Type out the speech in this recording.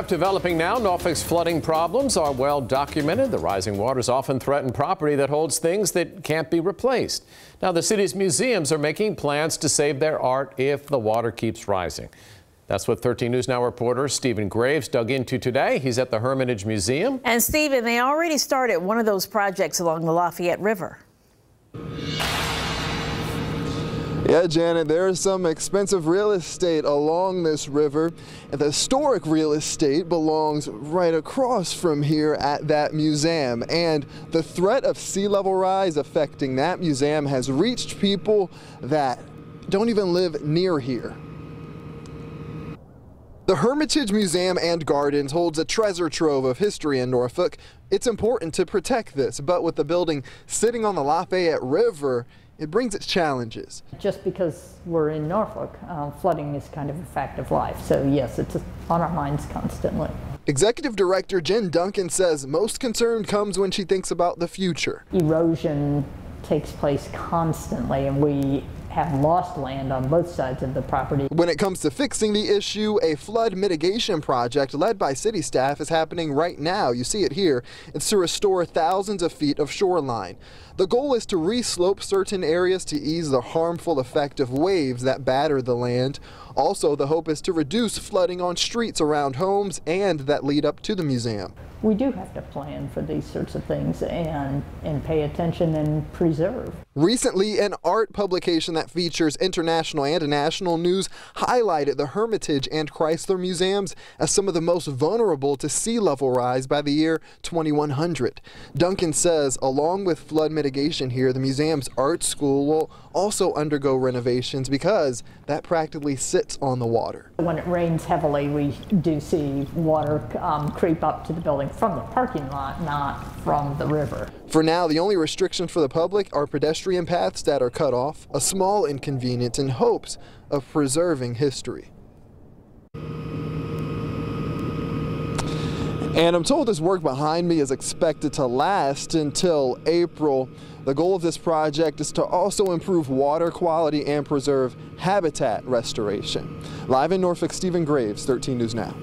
Developing now, Norfolk's flooding problems are well documented. The rising waters often threaten property that holds things that can't be replaced. Now, the city's museums are making plans to save their art if the water keeps rising. That's what 13 News Now reporter Stephen Graves dug into today. He's at the Hermitage Museum. And Stephen, they already started one of those projects along the Lafayette River. Yeah, Janet, there is some expensive real estate along this river, and the historic real estate belongs right across from here at that museum. And the threat of sea level rise affecting that museum has reached people that don't even live near here. The Hermitage Museum and Gardens holds a treasure trove of history in Norfolk. It's important to protect this, but with the building sitting on the Lafayette River, it brings its challenges. Just because we're in Norfolk, flooding is kind of a fact of life. So yes, it's on our minds constantly. Executive Director Jen Duncan says most concern comes when she thinks about the future. Erosion takes place constantly, and we have lost land on both sides of the property. When it comes to fixing the issue, a flood mitigation project led by city staff is happening right now. You see it here. It's to restore thousands of feet of shoreline. The goal is to re-slope certain areas to ease the harmful effect of waves that batter the land. Also, the hope is to reduce flooding on streets around homes and that lead up to the museum. We do have to plan for these sorts of things and pay attention and preserve. Recently, an art publication that features international and national news highlighted the Hermitage and Chrysler museums as some of the most vulnerable to sea level rise by the year 2100. Duncan says, along with flood mitigation here, the museum's art school will also undergo renovations because that practically sits on the water. When it rains heavily, we do see water creep up to the building from the parking lot, not from the river. For now, the only restrictions for the public are pedestrian paths that are cut off, a small inconvenience in hopes of preserving history. And I'm told this work behind me is expected to last until April. The goal of this project is to also improve water quality and preserve habitat restoration. Live in Norfolk, Stephen Graves, 13 News Now.